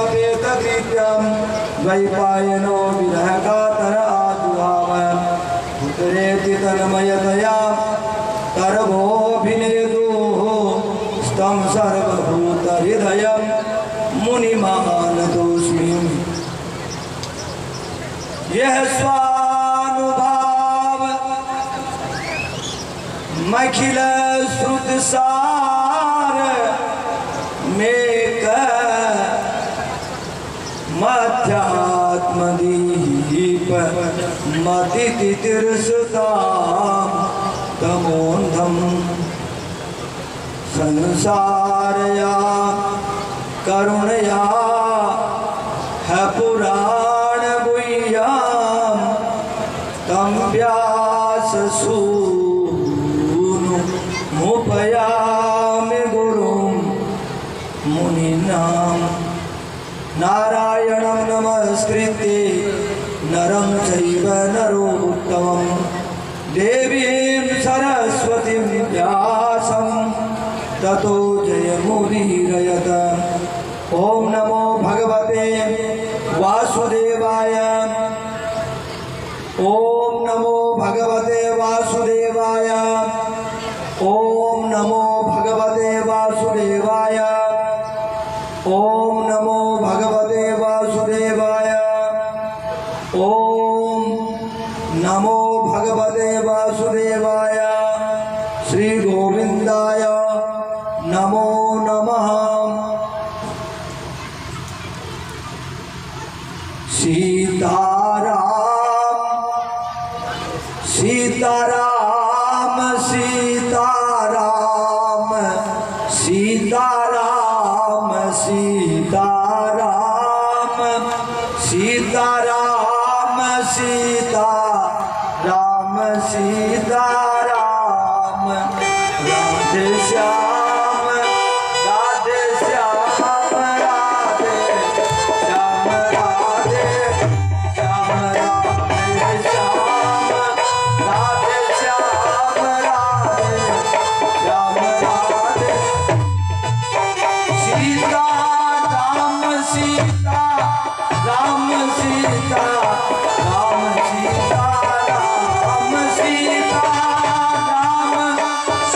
स्वपेतकृत्यं द्वैपायनो विरहकातर आजुहाव पुत्रेति तन्मयतया तरवोऽभिनेदुः स्तं सर्वभूतहृदयं मुनिमानतोऽस्मि। यह स्वानुभाव model श्रुतसार make मध्यात्मदीप मतितितिर्षतां तमोन्धं संसारया करुणया है पुराण गुह्यं तं व्याससूनु मुपयामि गुरुं मुनीनां। नारायणं नमस्कृत्य नरं चैव नरोत्तमं देवीं सरस्वतीं व्यासं ततो जयमुदीरयत। ओम नमो भगवते वासुदेवाय। ओम नमो भगवते वासुदेवाय। ओम नमो भगवते वासुदेवाय। ओम नमो भगवते वासुदेवाय। ओम नमो भगवते वासुदेवाय। श्री गोविंदाय नमो नमः। सीताराम सीताराम सीताराम सीताराम सीताराम सीताराम सीताराम सीताराम राधे श्याम राधे श्याम राधे श्याम राधे श्याम राधे श्याम राधे श्याम राधे श्याम राधे। सीता राम सीता राम सीता राम सीता राम सीता राम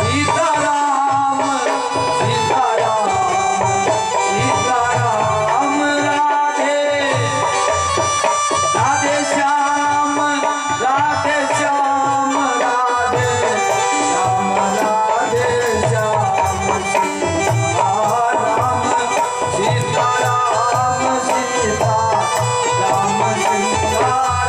सीता राम सीता राम सीता राम राधे राधे श्याम राधे श्याम राधे श्याम राधे श्याम सीता राम सीता राम सीता राम सीता राम सीता राम।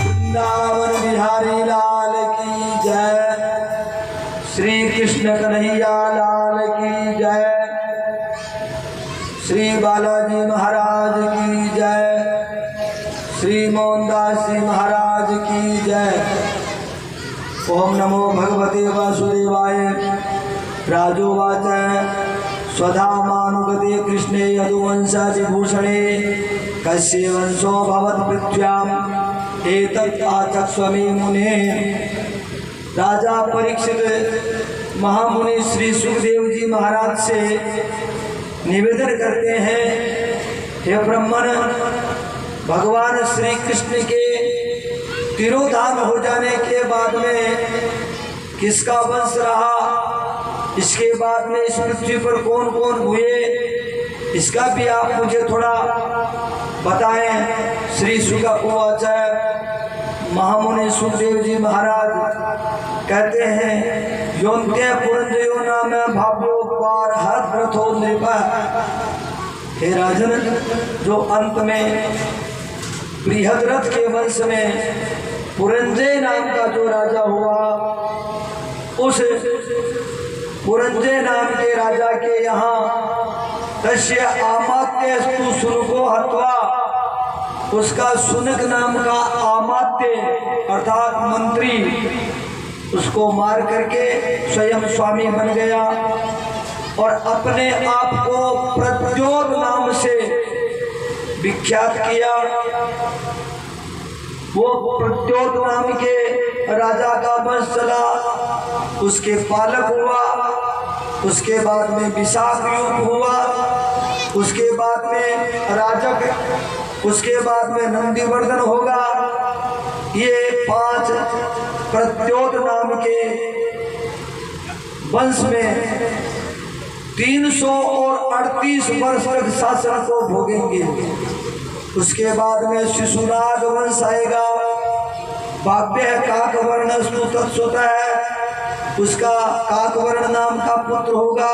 वृंदावन बिहारी लाल की जय। श्री कृष्ण कन्हैया लाल की जय। श्री बालाजी महाराज की जय। श्री मोहनदास जी महाराज की जय। ओम नमो भगवते वासुदेवाय। राजोवाच स्वधामानुगते कृष्णे यदुवंशादिभूषणे कस्य वंशो भवत्पृथ्व्याम् एतत् आचक्ष्वमे मुने। राजा परीक्षित महामुनि श्री सुखदेव जी महाराज से निवेदन करते हैं, हे ब्राह्मण, भगवान श्री कृष्ण के तिरोधान हो जाने के बाद में किसका वंश रहा, इसके बाद में इस पृथ्वी पर कौन कौन हुए, इसका भी आप मुझे थोड़ा बताएं। श्री शुक उवाच। महामुनि सुखदेव जी महाराज कहते हैं, योन्ते पुरंजयो नाम भाव्यो पार हर प्रथो नृप। हे राजन, जो अंत में बृहद्रथ के वंश में पुरंजय नाम का जो राजा हुआ, उस पुरंजय नाम के राजा के यहाँ तस्य आमात्यस्तु शुनको हत्वा, उसका सुनक नाम का आमात्य अर्थात मंत्री उसको मार करके स्वयं स्वामी बन गया और अपने आप को प्रद्योत नाम से विख्यात किया। वो प्रद्योत नाम के राजा का वंश चला, उसके पालक हुआ, उसके बाद में विशाख युग हुआ, उसके बाद में राजक, उसके बाद में नंदीवर्धन होगा। ये 5 प्रद्योत नाम के वंश में 338 वर्ष तक शासन को भोगेंगे। उसके बाद में शिशुनाग वंश आएगा। भाग्य काकवर्ण सुत है, उसका काकवर्ण नाम का पुत्र होगा।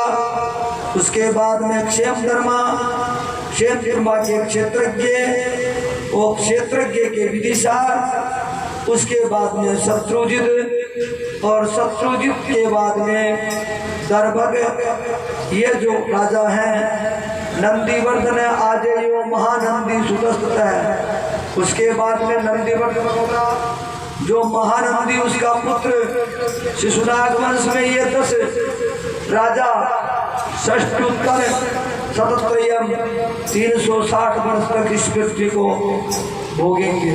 उसके बाद में क्षेमधर्मा, क्षेमधर्मा के क्षेत्रज्ञ, वो क्षेत्रज्ञ के विदिशार। उसके बाद में शत्रुजित, और शत्रुजित के बाद में दर्भग। ये जो राजा हैं, नंदीवर्धन आज यो महानंदी सुतस्त है। उसके बाद में नंदीवर्धन होगा, जो महानंदी उसका पुत्र। शिशुनाग वंश में ये 10 राजा षष्ठोत्तर शतत्रयम् 360 वर्ष तक इस पृथ्वी को भोगेंगे।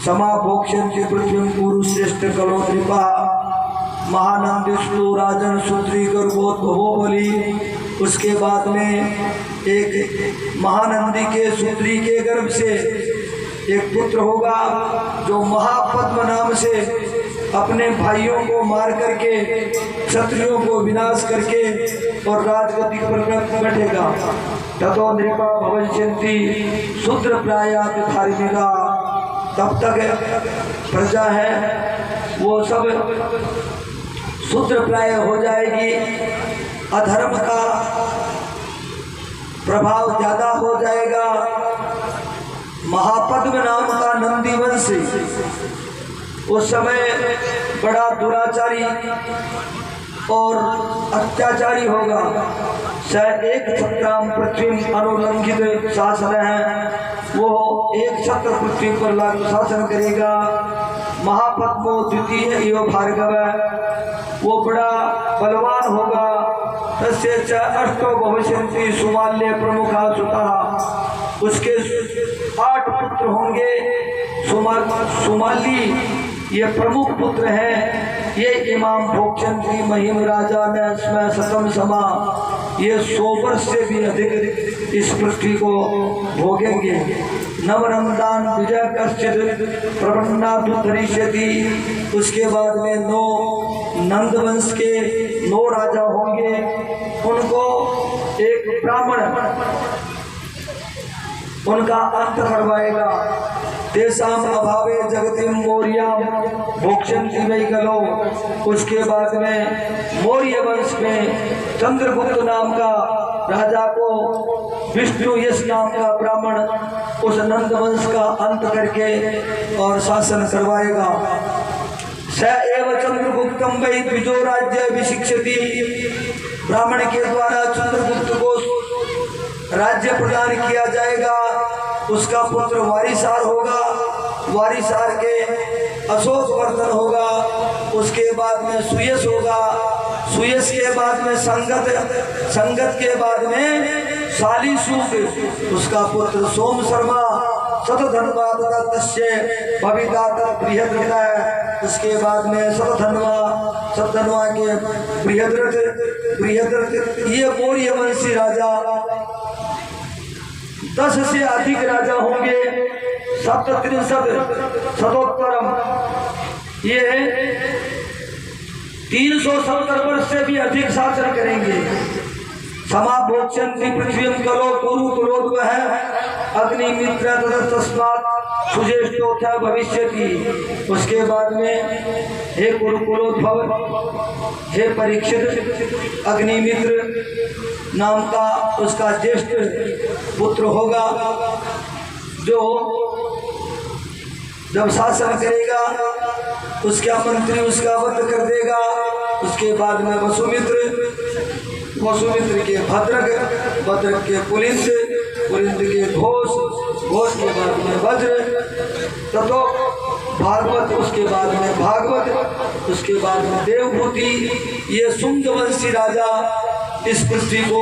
समाभोक्ष्यन्ति पृथ्वीं कुरुश्रेष्ठ कलो नृपा, महानंदी राजन सुत्री गर्भोद्भवो बलि। उसके बाद में एक महानंदी के सुत्री के गर्भ से एक पुत्र होगा, जो महापद्म नाम से अपने भाइयों को मार करके, क्षत्रियों को विनाश करके और राजगद्दी पर बैठेगा। ततो नृपा भविष्यन्ति शूद्र प्रायात धार्मिका। तब तक प्रजा है वो सब शूद्र प्राय हो जाएगी, अधर्म का प्रभाव ज्यादा हो जाएगा। महापद्म नाम का नंदीवंश उस समय बड़ा दुराचारी और अत्याचारी होगा। एक छत्राम पृथ्वी अनुलंघित शासन है, वो एक छत्र पृथ्वी पर लागू शासन करेगा। महापद्मो द्वितीय एवं भार्गव, वो बड़ा बलवान होगा। तस्य च अष्टो भविष्यन्ति सुमाल्य प्रमुखा सुता। उसके 8 पुत्र होंगे। सुमाली ये प्रमुख पुत्र है। ये इमाम भोक्षंती महिम राजा ने स्मय सतम समा, ये 100 वर्ष से भी अधिक इस पृथ्वी को भोगेंगे। नवनंदान विजय कश्चित प्रबन्नादु धरिष्यति। उसके बाद में 9 नंद वंश के 9 राजा होंगे। उनको एक ब्राह्मण उनका अंत करवाएगा। तेसाम अभावे जगतिम मौर्याम भोक्षन्ति वै कलो। उसके बाद में मौर्य वंश में चंद्रगुप्त नाम का राजा को विष्णु यश नाम का ब्राह्मण उस नंद वंश का अंत करके और शासन करवाएगा। स एव चंद्रगुप्तम वै द्विजो राज्य अभिषिक्षति। ब्राह्मण के द्वारा चंद्रगुप्त को राज्य प्रदान किया जाएगा। उसका पुत्र वारिसार होगा, वारिसार के अशोक वर्धन होगा। उसके बाद में सुयश होगा, सुयश के बाद में संगत, संगत के बाद में शालीसूक। उसका पुत्र सोम शर्मा शतधन्वा भविता बृहद्रथ है। उसके बाद में शतधन्वा के बृहद्रथ। ये मौर्य वंशी राजा 10 से अधिक राजा होंगे। 763 शतोत्तरम, ये 370 वर्ष से भी अधिक शासन करेंगे। समाभोक्षन्ति पृथ्वीं कलो कुरु कुलोद्वह अग्निमित्र तस्मात् सुज्येष्ठोऽथ भविष्यति। उसके बाद में हे कुरुकुलोद्भव, हे परीक्षित, अग्निमित्र नाम का उसका ज्येष्ठ पुत्र होगा, जो जब शासन करेगा उसका मंत्री उसका वध कर देगा। उसके बाद में वसुमित्र, वसुमित्र के भद्रक, भद्रक के पुलिंद, पुलिंद के घोष, घोष के बाद में वज्र, ततो भागवत, उसके बाद में भागवत, उसके बाद में देवभूति। ये शुंग वंशी राजा इस पृथ्वी को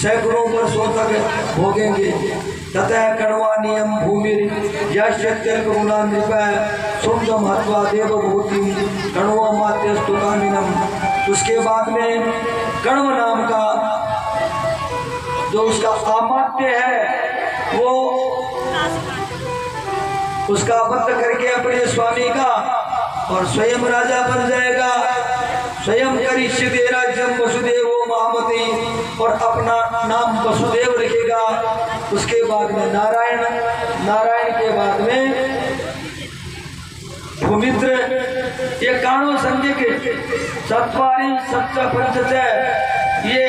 सैकड़ों वर्षों तक भोगेंगे। ततः कर्वाणीयम भूमि यश करुणा नृप सुंद महत्वा देवभूति गणव मात्य स्तुतानिनम। उसके बाद में गणव नाम का जो उसका अमात्य है वो उसका बंद करके अपने स्वामी का और स्वयं राजा बन जाएगा। स्वयं करिष्यते राज्यम वसुदेवो महामती और अपना नाम वसुदेव रखेगा। उसके बाद में नारायण, नारायण के बाद में भूमित्र। ये काणो संजय के सत्वारी सप्त पंचच ये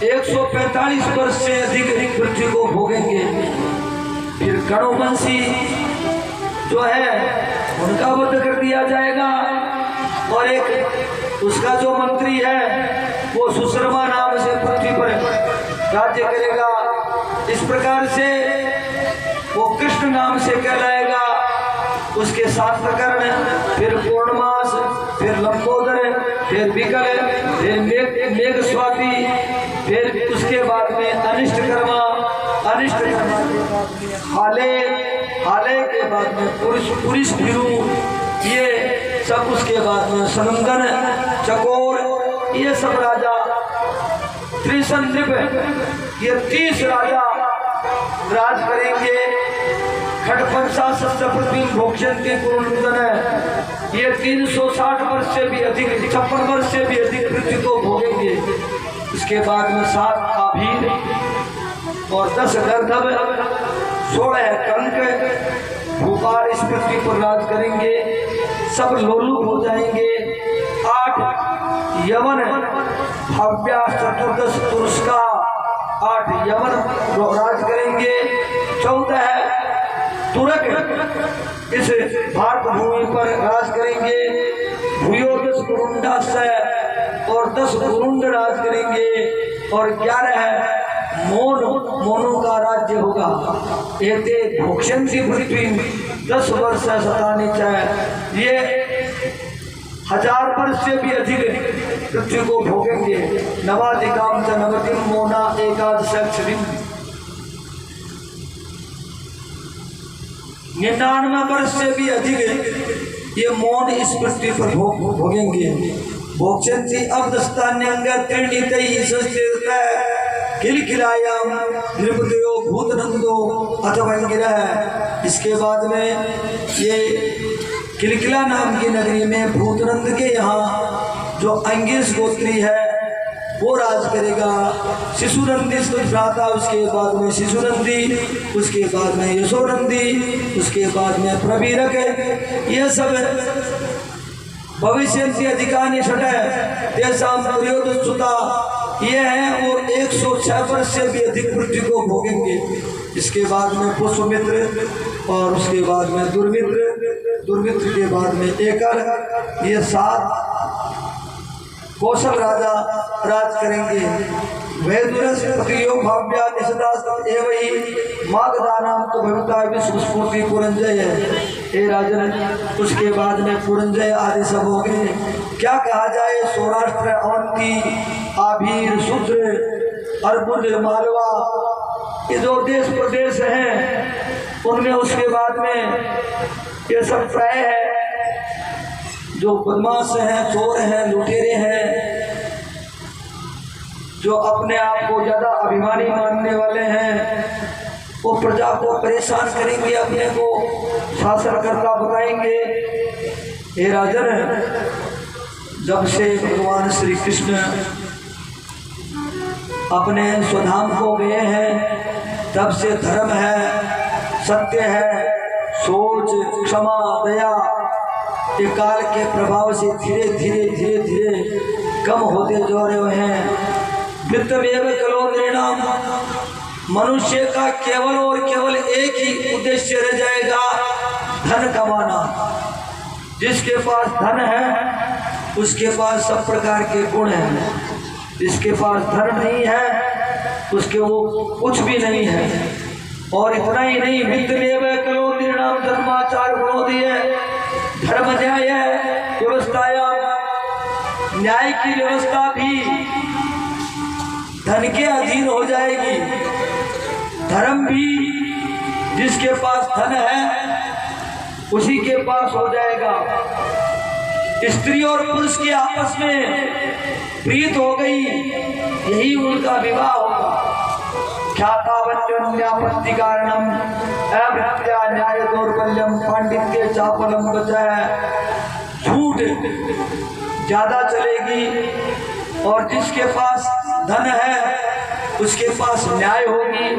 145 वर्ष से अधिक पृथ्वी को भोगेंगे। फिर गणवंशी जो है उनका वध कर दिया जाएगा और एक उसका जो मंत्री है वो सुश्रमा नाम से पृथ्वी पर राज्य करेगा। इस प्रकार से वो कृष्ण नाम से कहलाएगा। उसके 7 प्रकरण, फिर पूर्णमास, फिर लंबोदर, फिर विकल, फिर मेघ स्वाति, फिर उसके बाद में अनिष्ट कर्मा, अनिष्ट कर्मा के बाद में हाले, हाले के बाद में पुरुष भिरू, ये सब उसके बाद में सनंदन, चकोर, ये सब राजा त्रिसंदीप, ये 30 राजा राज करेंगे। खड़पंचा सत्य पृथ्वी भोक्षण के कुरुनंदन है। ये 360 वर्ष से भी अधिक, 56 वर्ष से भी अधिक पृथ्वी को भोगेंगे। उसके बाद में 7 आभीर और 10 गर्दभ, 16 कंक भूपाल इस पृथ्वी पर राज करेंगे। सब लोलुप हो जाएंगे। 8 यवन भव्या 14 तुरस्का, 8 यवन राज करेंगे। 14 तुरक इस भारत भूमि पर राज करेंगे। भूयो 10 कुरुंडाश्रय और 10 कुरुंड राज करेंगे। और 11 मोनों का राज्य होगा। एते भोक्षन्ति पृथ्वी 10 वर्ष सतानी चाहे। ये 1000 वर्ष से भी अधिक पृथ्वी को भोगेंगे। नवाधिकाम च नवतिम मोना एकादश अक्षरिम, 99 वर्ष से भी अधिक ये मौन इस पृथ्वी पर भोगेंगे। भोक्षन्ति अब्दस्तान्यंग त्रिणीतैः संस्थितः किलकिलायाम नृपतयो भूतनंदो अथवंगिरः। इसके बाद में ये किलकिला नाम की नगरी में भूतनंद के यहाँ जो अंगिस गोत्री है वो राज करेगा। शिशुनंदी भ्राता, उसके बाद में शिशुनंदी, उसके बाद में यशोनंदी, उसके बाद में प्रवीरक। ये सब भविष्य अधिकानी छठ तेसाम प्रयोदसुता ये है और 106 वर्ष से भी अधिक पृथ्वी को भोगेंगे। इसके बाद में पुष्पमित्र और उसके बाद में दुर्मित्र, दुर्मित्र के बाद में एकर, ये 7 कौशल राजा राज करेंगे। वैदुरस पतियो भाव्या निषदास्त एवं मागदानाम तो भविता विश्वस्फूर्ति पुरंजय है। हे राजन, उसके बाद में पुरंजय आदि सब हो गए। क्या कहा जाए, सौराष्ट्र, अवंती, आभीर, शूद्र, अर्बुद, मालवा, ये जो देश प्रदेश हैं उनमें उसके बाद में ये सब प्राय है जो बदमाश हैं, चोर हैं, लुटेरे हैं, जो अपने आप को ज्यादा अभिमानी मानने वाले हैं, वो प्रजा को परेशान करेंगे, अपने को शासनकर्ता बताएंगे। हे राजन, जब से भगवान श्री कृष्ण अपने स्वधाम को गए हैं तब से धर्म है, सत्य है, सोच, क्षमा, दया ये काल के प्रभाव से धीरे धीरे धीरे धीरे कम होते जा रहे हैं। वित्तमेव कलो निर्णाम, मनुष्य का केवल और केवल एक ही उद्देश्य रह जाएगा, धन कमाना। जिसके पास धन है उसके पास सब प्रकार के गुण हैं, जिसके पास धन नहीं है उसके वो कुछ भी नहीं है। और इतना ही नहीं, वित्तमेव कलो निर्णाम धर्माचार गुणोदय, धर्म न्याय व्यवस्थाया, न्याय की व्यवस्था भी धन के अधीन हो जाएगी। धर्म भी जिसके पास धन है उसी के पास हो जाएगा। स्त्री और पुरुष के आपस में प्रीत हो गई, यही उनका विवाह होगा। ख्यातावन्यापत्ति कारणम अवृत्या न्याय दौर्बल्यम पांडित्य चापलम बचाए। झूठ ज्यादा चलेगी और जिसके पास धन है उसके पास न्याय होगी,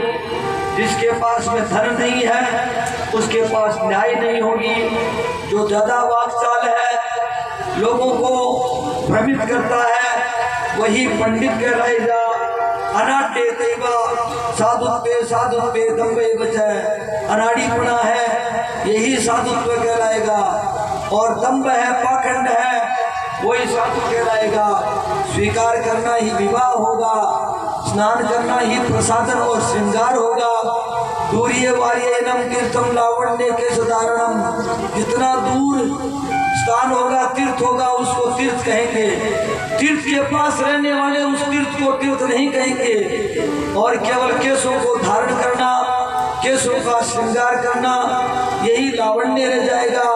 जिसके पास में धन नहीं है उसके पास न्याय नहीं होगी। जो ज्यादा वाक्चाल है, लोगों को भ्रमित करता है, वही पंडित कहलाएगा। अनाट्य दैवा साधुत्व दम्भे बचाए। अनाड़ीपना है यही साधुत्व कहलाएगा, और दम्भ है, पाखंड है, वही साधु कहलाएगा। स्वीकार करना ही विवाह होगा, स्नान करना ही प्रसादन और श्रृंगार होगा। दूरिये वार्यनम तीर्थम लावण्य के सुधारणम। जितना दूर स्थान होगा, तीर्थ होगा, उसको तीर्थ कहेंगे। तीर्थ के पास रहने वाले उस तीर्थ को तीर्थ नहीं कहेंगे। और केवल केशों को धारण करना, केशों का श्रृंगार करना, यही लावण्य रह जाएगा।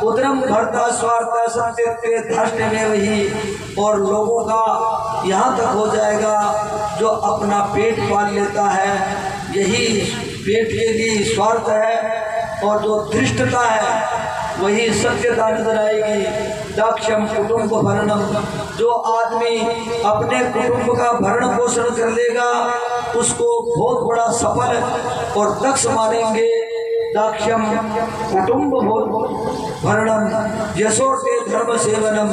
उदरम भरता स्वार्थ सत्य धर्ष्ट में वही। और लोगों का यहाँ तक हो जाएगा, जो अपना पेट पाल लेता है यही पेट के लिए स्वार्थ है, और जो धृष्टता है वही सत्यता नजर आएगी। दाक्षम कुटुंब भरणम। जो आदमी अपने कुटुंब का भरण पोषण कर लेगा उसको बहुत बड़ा सफल और दक्ष मानेंगे। दाक्षम कुटुंब भरणम यशोटे धर्म सेवनम।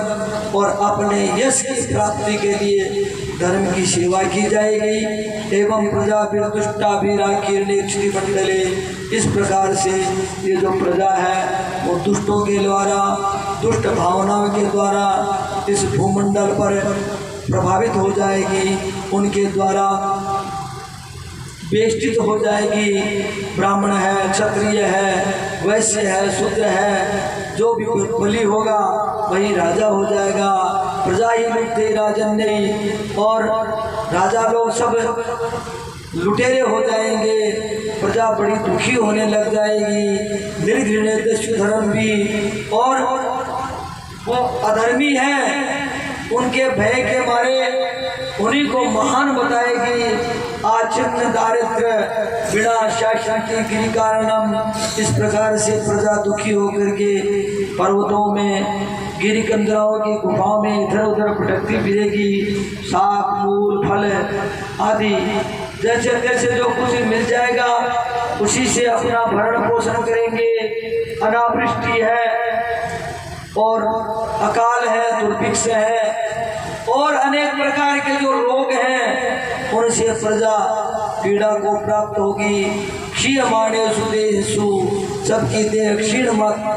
और अपने यश की प्राप्ति के लिए धर्म की सेवा की जाएगी। एवं प्रजा दुष्टा भी राकीर्णेक्षि मंडले। इस प्रकार से ये जो प्रजा है वो दुष्टों के द्वारा, दुष्ट भावनाओं के द्वारा इस भूमंडल पर प्रभावित हो जाएगी, उनके द्वारा बेष्टित हो जाएगी। ब्राह्मण है, क्षत्रिय है, वैश्य है, शूद्र है, जो भी बलि होगा वही राजा हो जाएगा। प्रजा ही लुटते राजन नहीं, और राजा लोग सब लुटेरे हो जाएंगे। प्रजा बड़ी दुखी होने लग जाएगी। निर्घृणित धर्म भी, और वो अधर्मी है उनके भय के मारे उन्हीं को महान बताएगी। आचिन्न दारिद्र बिना शासन के गिरी कारणम। इस प्रकार से प्रजा दुखी होकर के पर्वतों में, गिरी कंदराओं की गुफाओं में इधर उधर भटकती फिरेगी। साग मूल फल आदि जैसे जैसे जो कुछ मिल जाएगा उसी से अपना भरण पोषण करेंगे। अनावृष्टि है और अकाल है, दुर्भिक्ष है, और अनेक प्रकार के जो रोग हैं उनसे प्रजा पीड़ा को प्राप्त होगी। क्षीयमाणेषु देहेषु। सबकी देह क्षीण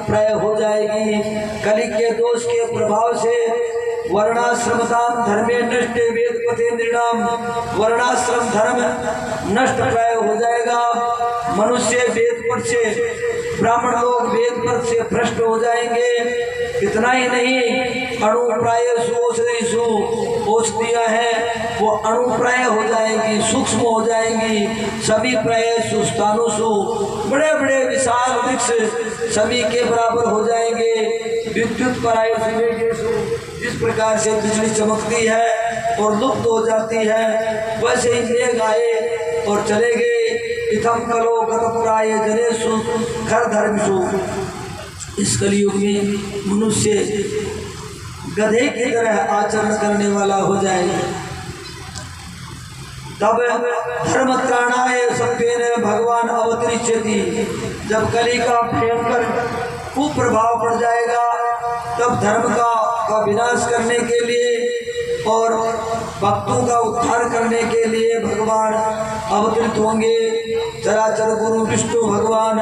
प्राय हो जाएगी। कलि के दोष के प्रभाव से वर्णाश्रमताम धर्मे नष्टे वेद पथे नृणाम। वर्णाश्रम धर्म नष्ट प्राय हो जाएगा। मनुष्य वेद पद से, ब्राह्मण लोग वेद पद से भ्रष्ट हो जाएंगे। इतना ही नहीं, अणुप्रायसु औषधिषु। औषधियाँ हैं वो अणुप्राय हो जाएंगी, सूक्ष्म हो जाएंगी। सभी प्रायसु स्थानुषु। बड़े बड़े विशाल वृक्ष सभी के बराबर हो जाएंगे। विद्युत प्रायसु वेगेषु। जिस प्रकार से बिजली चमकती है और लुप्त हो जाती है, वैसे ही मेघ आए और चले गए। इथम कलो गतपुराय जनेषु खर धर्मसु। इस कलयुग में मनुष्य गधे की तरह आचरण करने वाला हो जाएगा। तब धर्म त्राणाय संपेन भगवान अवतरिष्यति। जब कली का भयंकर कुप्रभाव पड़ जाएगा तब धर्म का विनाश करने के लिए और भक्तों का उद्धार करने के लिए भगवान अवतरित होंगे। चराचर गुरु विष्णु भगवान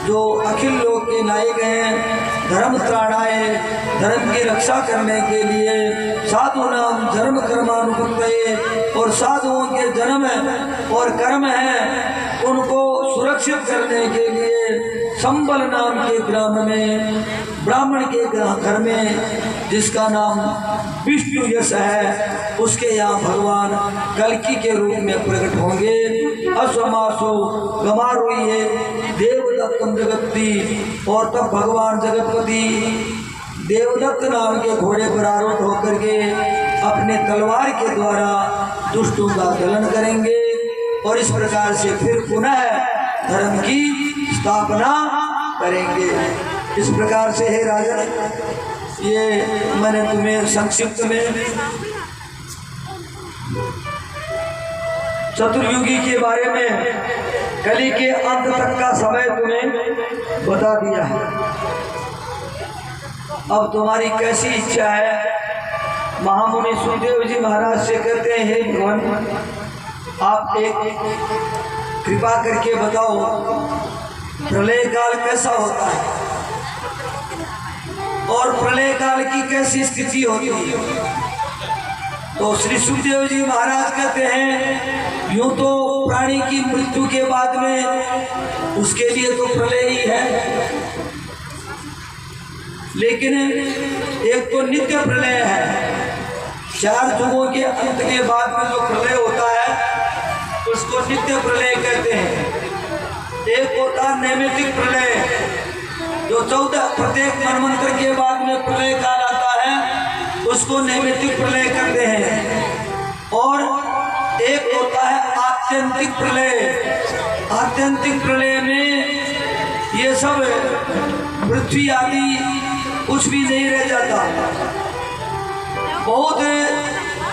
जो अखिल लोक के नायक हैं, धर्म त्राणाय, धर्म की रक्षा करने के लिए, साधु नाम धर्म कर्मानुपत्तये, और साधुओं के जन्म और कर्म हैं उनको सुरक्षित करने के लिए संबल नाम के ग्राम में, ब्राह्मण के घर में, जिसका नाम विष्णु यश है, उसके यहाँ भगवान कल्कि के रूप में प्रकट होंगे। अश्वमासो गमारुये देवदत्तम जगत्ती, और तब भगवान जगतपति देवदत्त नाम के घोड़े पर आरूढ़ होकर के अपने तलवार के द्वारा दुष्टों का दलन करेंगे, और इस प्रकार से फिर पुनः धर्म की स्थापना करेंगे। इस प्रकार से हे राजन, ये मैंने तुम्हें संक्षिप्त में चतुर्युगी के बारे में, कली के अंत तक का समय तुम्हें बता दिया है। अब तुम्हारी कैसी इच्छा है? महामुनि सुखदेव जी महाराज से कहते हैं, हे भगवान, आप एक कृपा करके बताओ प्रलय काल कैसा होता है और प्रलय काल की कैसी स्थिति होती है। तो श्री सुखदेव जी महाराज कहते हैं, यूं तो प्राणी की मृत्यु के बाद में उसके लिए तो प्रलय ही है, लेकिन एक तो नित्य प्रलय है। 4 युगों के अंत के बाद में जो प्रलय होता है उसको नित्य प्रलय कहते हैं। एक होता नैमित्तिक प्रलय, जो 14 प्रत्येक मनवंतर के बाद में प्रलय काल आता है, उसको नैमित्तिक प्रलय कहते हैं। और एक होता है आत्यंतिक प्रलय। आत्यंतिक प्रलय में ये सब पृथ्वी आदि कुछ भी नहीं रह जाता, बहुत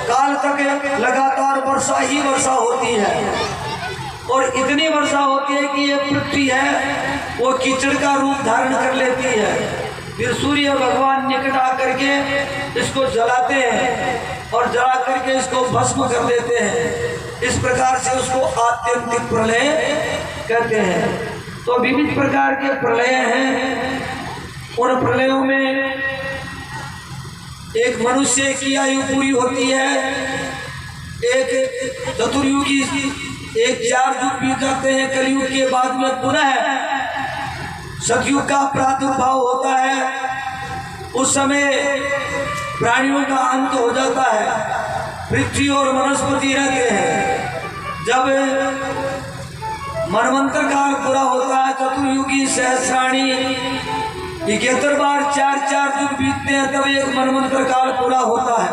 काल तक लगातार वर्षा ही वर्षा होती है, और इतनी वर्षा होती है कि ये पृथ्वी है वो कीचड़ का रूप धारण कर लेती है। फिर सूर्य भगवान निकट आकर के इसको जलाते हैं और जला करके इसको भस्म कर देते हैं। इस प्रकार से उसको आत्यंतिक प्रलय कहते हैं। तो विविध प्रकार के प्रलय हैं। उन प्रलयों में एक मनुष्य की आयु पूरी होती है, एक चतुर्युगी, एक 4 युग बीत जाते हैं। कलयुग के बाद में पुनः सतयुग का प्रादुर्भाव होता है। उस समय प्राणियों का अंत हो जाता है, पृथ्वी और वनस्पति रहते हैं। जब मनवंतर काल पूरा होता है, चतुर्युगी सहस्राणी 71 बार 4 युग बीतते हैं, तब एक मनवंतर काल पूरा होता है।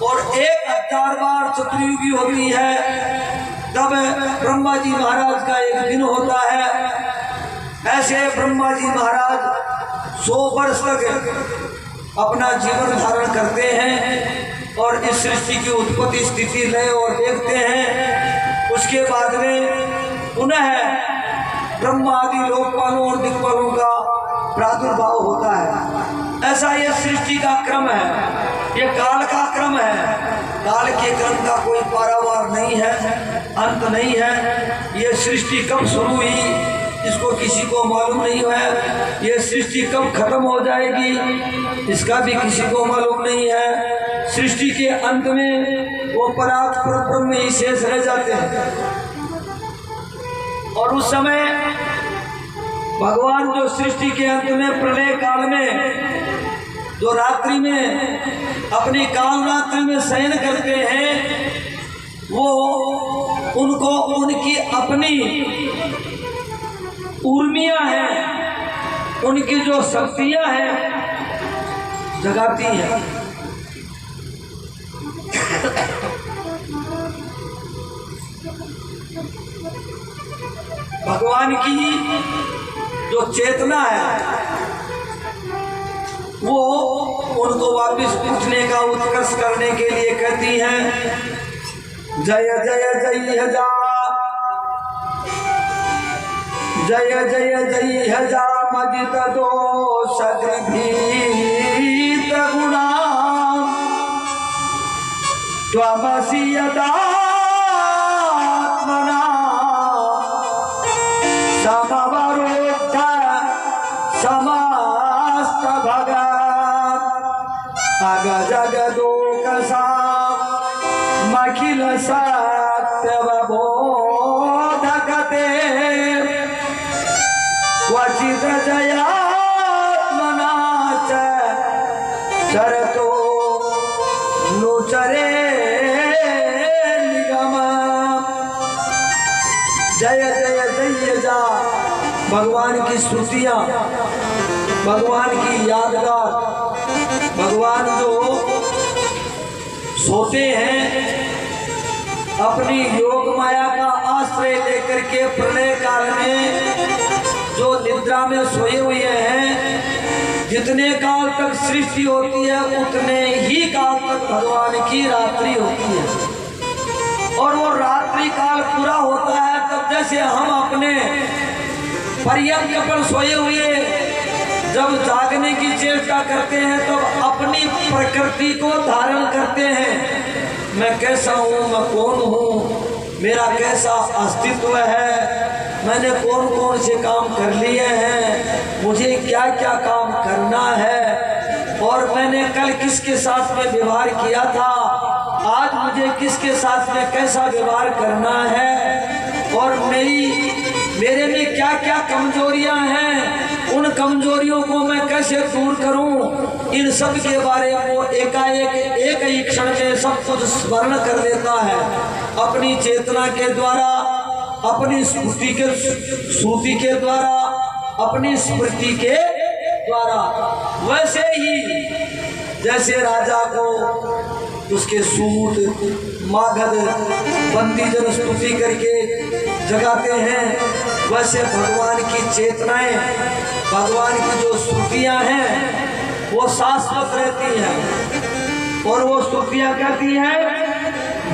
और 1000 बार चतुर्युगी होती है, तब ब्रह्मा जी महाराज का एक दिन होता है। ऐसे ब्रह्मा जी महाराज 100 वर्ष तक अपना जीवन धारण करते हैं और इस सृष्टि की उत्पत्ति, स्थिति, लय और देखते हैं। उसके बाद में पुनः ब्रह्मा आदि लोकपालों और दिक्पालों का प्रादुर्भाव होता है। ऐसा ये सृष्टि का क्रम है, ये काल का क्रम है। काल के क्रम का कोई पारावार नहीं है, अंत नहीं है। ये सृष्टि कब शुरू हुई इसको किसी को मालूम नहीं है। ये सृष्टि कब खत्म हो जाएगी इसका भी किसी को मालूम नहीं है। सृष्टि के अंत में वो परात्पर ब्रह्म ही शेष रह जाते हैं। और उस समय भगवान जो सृष्टि के अंत में प्रलय काल में जो रात्रि में अपनी काल रात्रि में शयन करते हैं, वो उनको उनकी अपनी उर्मियां हैं, उनकी जो शक्तियां हैं जगाती हैं। भगवान की जो चेतना है वो उनको वापस उठने का उत्कर्ष करने के लिए कहती हैं, जय जय जय जा, जय जय जय जा मजित दोष भीत गुणा त्वमसि यदात्मना समवरोध भगा अग जगदो कसा मखिल सत्य बोधकते क्वचित जयात्मनाच चरतो नुचरे निगम। जय जय जय जा भगवान की स्तुतियां, भगवान की यादगार। भगवान जो सोते हैं अपनी योग माया का आश्रय लेकर के प्रलय काल में जो निद्रा में सोए हुए हैं, जितने काल तक सृष्टि होती है उतने ही काल तक भगवान की रात्रि होती है। और वो रात्रि काल पूरा होता है तब जैसे हम अपने पर्यंत पर सोए हुए जब जागने की चेष्टा करते हैं तब अपनी प्रकृति को धारण करते हैं। मैं कैसा हूँ, मैं कौन हूँ, मेरा कैसा अस्तित्व है, मैंने कौन कौन से काम कर लिए हैं, मुझे क्या क्या काम करना है, और मैंने कल किसके साथ में व्यवहार किया था, आज मुझे किसके साथ में कैसा व्यवहार करना है, और मेरे में क्या क्या कमजोरियां हैं, उन कमजोरियों को मैं कैसे दूर करूं, इन सब के बारे में वो एकाएक एक ही क्षण में सब कुछ स्मरण कर देता है अपनी चेतना के द्वारा, अपनी स्मृति के द्वारा, अपनी स्मृति के द्वारा। वैसे ही जैसे राजा को उसके सूत मागध बंदीजन स्तुति करके जगाते हैं, वैसे भगवान की चेतनाएं, भगवान की जो स्तुतियां हैं वो शाश्वत रहती हैं। और वो स्तुतियां कहती हैं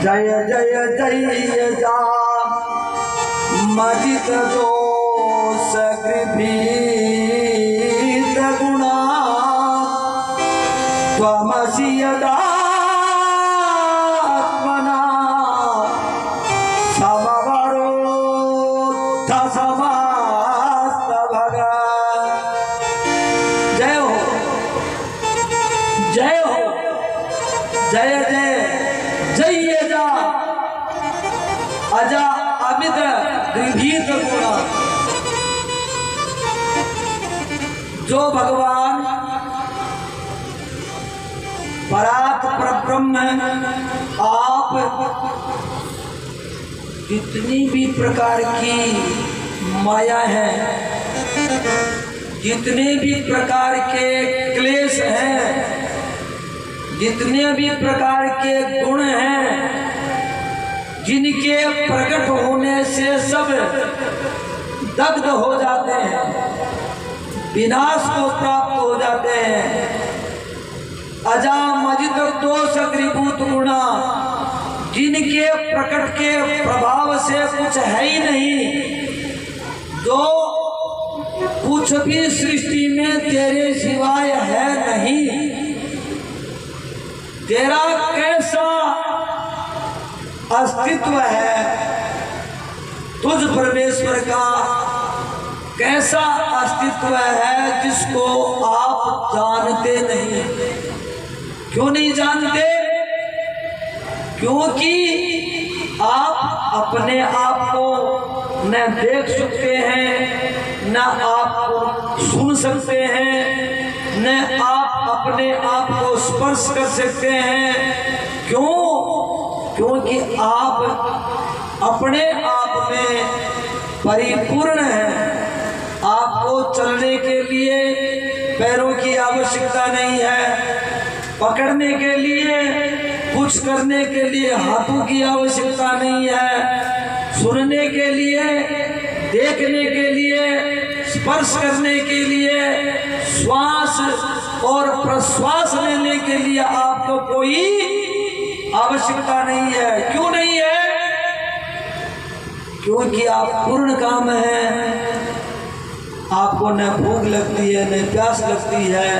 जय जय जय जा मजित दोष गृभीत गुणा त्वमसि यदा जय जय जय जा अजा अमित गृभीत गुणा। जो भगवान परात परब्रह्म आप जितनी भी प्रकार की माया है, जितने भी प्रकार के क्लेश हैं, जितने भी प्रकार के गुण हैं, जिनके प्रकट होने से सब दग्ध हो जाते हैं, विनाश को प्राप्त हो जाते हैं। अजा मजित दोष गृभूत गुणा, जिनके प्रकट के प्रभाव से कुछ है ही नहीं, जो कुछ भी सृष्टि में तेरे सिवाय है नहीं, तेरा कैसा अस्तित्व है, तुझ परमेश्वर का कैसा अस्तित्व है जिसको आप जानते नहीं। क्यों नहीं जानते? क्योंकि आप अपने आप को न देख सकते हैं, न आपको सुन सकते हैं, न आप अपने आप को स्पर्श कर सकते हैं। क्यों? क्योंकि आप अपने आप में परिपूर्ण हैं। आपको चलने के लिए पैरों की आवश्यकता नहीं है, पकड़ने के लिए, कुछ करने के लिए हाथों की आवश्यकता नहीं है, सुनने के लिए, देखने के लिए, स्पर्श करने के लिए, श्वास और प्रश्वास लेने के लिए आपको कोई आवश्यकता नहीं है। क्यों नहीं है? क्योंकि आप पूर्ण काम हैं। आपको न भूख लगती है, न प्यास लगती है,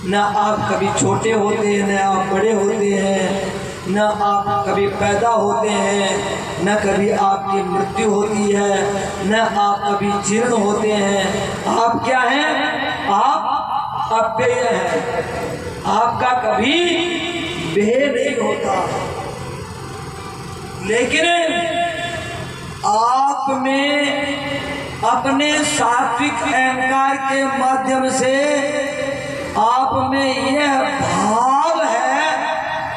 न आप कभी छोटे होते हैं, न आप बड़े होते हैं, न आप कभी पैदा होते हैं, न कभी आपकी मृत्यु होती है, न आप कभी जीर्ण होते हैं। आप क्या हैं? आप अव्यय है, आपका कभी व्यय नहीं होता। लेकिन आप में अपने सात्विक अहंकार के माध्यम से आप में यह भाव है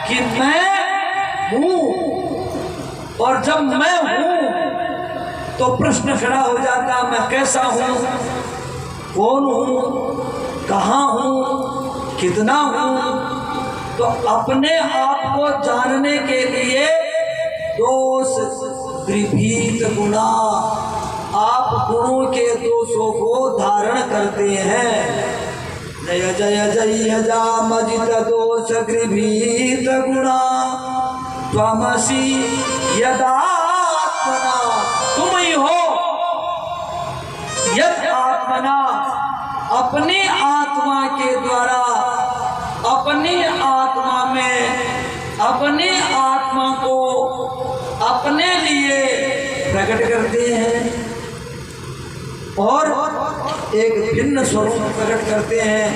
कि मैं हूं, और जब मैं हूं तो प्रश्न खड़ा हो जाता मैं कैसा हूं, कौन हूं, कहां हूं, कितना हूं। तो अपने आप को जानने के लिए दोष गृभीत गुणा, आप गुणों के दोषों को धारण करते हैं। जय जय जय जामजित दोष गृभीत गुणा त्वमसि यदात्मना, तुम ही हो यद आत्मना, अपनी आत्मा के द्वारा अपनी आत्मा में अपनी आत्मा को अपने लिए प्रकट करते हैं और एक भिन्न स्वरूप प्रकट करते हैं।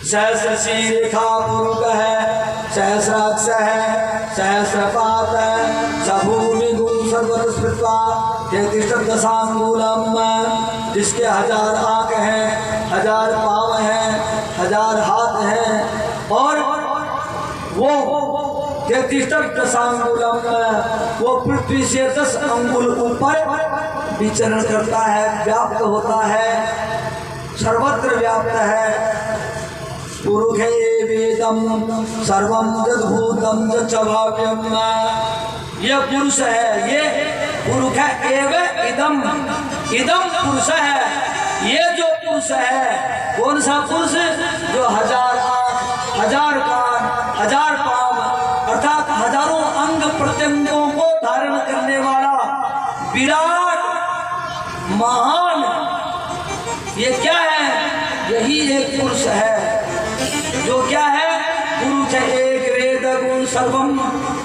सहस्र शीर्षा पुरुष है, सहस्राक्ष है, सहस्रपात है, सभूमि गुण सर्वत्र स्मृत्वा दशांगूलम, जिसके 1000 आंख हैं, 1000 पांव हैं, 1000 हाथ हैं, और वो 33 दशांगूलम वो पृथ्वी से 10 अंगुल ऊपर विचरण करता है, व्याप्त होता है, सर्वत्र व्याप्त है। पुरुष वेदम सर्वम जद्भूतम जच्छभाव्यम, यह पुरुष है, ये पुरुष है। एव इदम, इदम पुरुष है, ये जो पुरुष है, कौन सा पुरुष? जो 1000 आंख, 1000 कान, 1000 पांव, अर्थात हजारों अंग प्रत्यंगों को धारण करने वाला विराट महान, ये क्या है? यही एक पुरुष है। जो क्या है? पुरुष एक वेद गुण सर्वम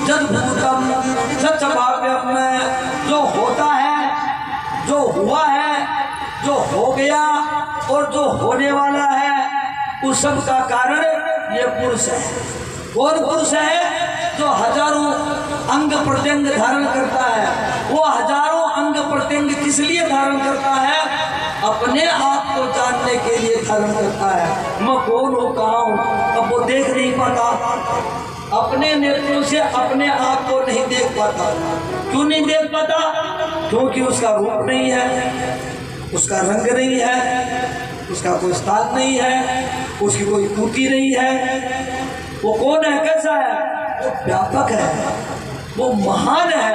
जद्भूतम सच्चभाव्यम, जो होता है, जो हुआ है, जो हो गया और जो होने वाला है, उस सब का कारण ये पुरुष है। कौन पुरुष है? जो हजारों अंग प्रत्यंग धारण करता है। वो हजारों अंग प्रत्यंग किस लिए धारण करता है? अपने आप को जानने के लिए धारण करता है। मैं कौन हूँ, कहाँ हूँ, अब वो देख नहीं पाता, अपने नेत्रों से अपने आप को नहीं देख पाता। क्यों नहीं देख पाता? क्योंकि उसका रूप नहीं है, उसका रंग नहीं है, उसका कोई स्थान नहीं है, उसकी कोई पूर्ति नहीं है। वो कौन है? कैसा है? वो व्यापक है, वो महान है,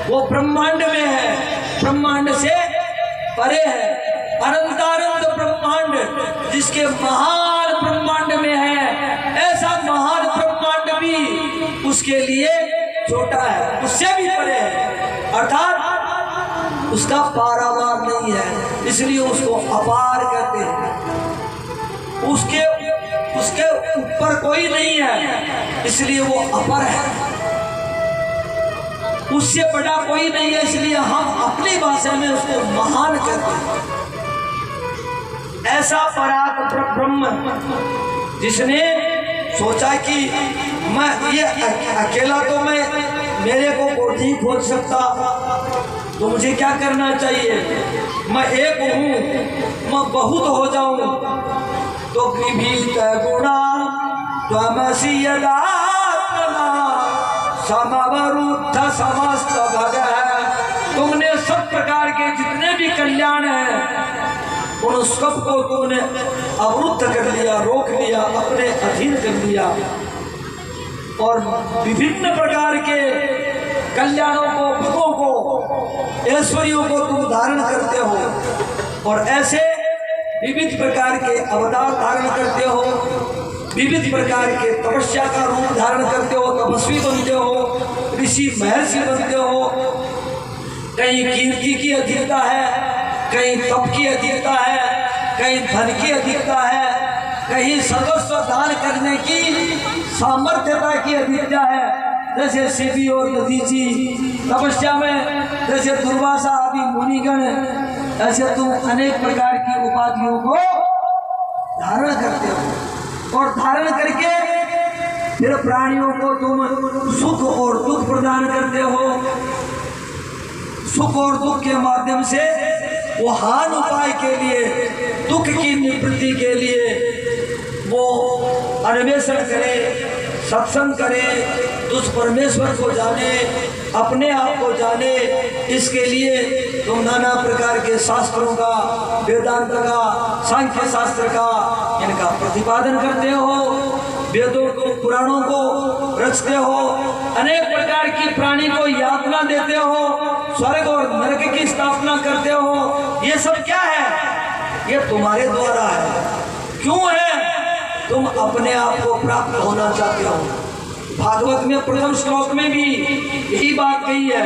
वो ब्रह्मांड में है, ब्रह्मांड से परे है, अनंतानंद ब्रह्मांड, जिसके महान ब्रह्मांड में है, ऐसा महान ब्रह्मांड भी उसके लिए छोटा है, उससे भी परे है, अर्थात उसका पारावार नहीं है, इसलिए उसको अपार कहते हैं। उसके ऊपर कोई नहीं है, इसलिए वो अपर है। उससे बड़ा कोई नहीं है, इसलिए हम अपनी भाषा में उसको महान कहते हैं। ऐसा परात ब्रह्म जिसने सोचा कि मैं ये अकेला तो मैं मेरे को नहीं खोज सकता, तो मुझे क्या करना चाहिए? मैं एक हूँ, मैं बहुत हो जाऊं, तो गृभीत गुणा त्वमसि यदात्मना समवरुद्ध समस्त भग है। तुमने सब प्रकार के जितने भी कल्याण हैं, उन सबको तुमने अवरुद्ध कर लिया, रोक लिया, अपने अधीन कर लिया, और विभिन्न प्रकार के कल्याणों को, भगों को, ऐश्वर्यों को तुम धारण करते हो, और ऐसे विविध प्रकार के अवतार धारण करते हो, विविध प्रकार के तपस्या का रूप धारण करते हो, तपस्वी बनते हो, ऋषि महर्षि बनते हो। कहीं कीर्ति की अधिकता है, कहीं तप की अधिकता है, कहीं धन की अधिकता है, कहीं सर्वस्व दान करने की सामर्थ्यता की अधिकता है। जैसे शिवी और दधीची तपस्या में, जैसे दुर्वासा आदि मुनिगण, ऐसे तुम अनेक प्रकार की उपाधियों को धारण करते हो और धारण करके फिर प्राणियों को तुम सुख और दुख प्रदान करते हो। सुख और दुख के माध्यम से वो हान उपाय के लिए, दुख की निवृत्ति के लिए वो अन्वेषण करे, सत्संग करे, उस परमेश्वर को जाने, अपने आप को जाने। इसके लिए तुम नाना प्रकार के शास्त्रों का, वेदांत का, सांख्य शास्त्र का, इनका प्रतिपादन करते हो, वेदों को, पुराणों को रचते हो, अनेक प्रकार की प्राणी को यातना देते हो, स्वर्ग और नरक की स्थापना करते हो। ये सब क्या है? ये तुम्हारे द्वारा है। क्यों है? तुम अपने आप को प्राप्त होना चाहते हो। भागवत में प्रथम श्लोक में भी यही बात कही है।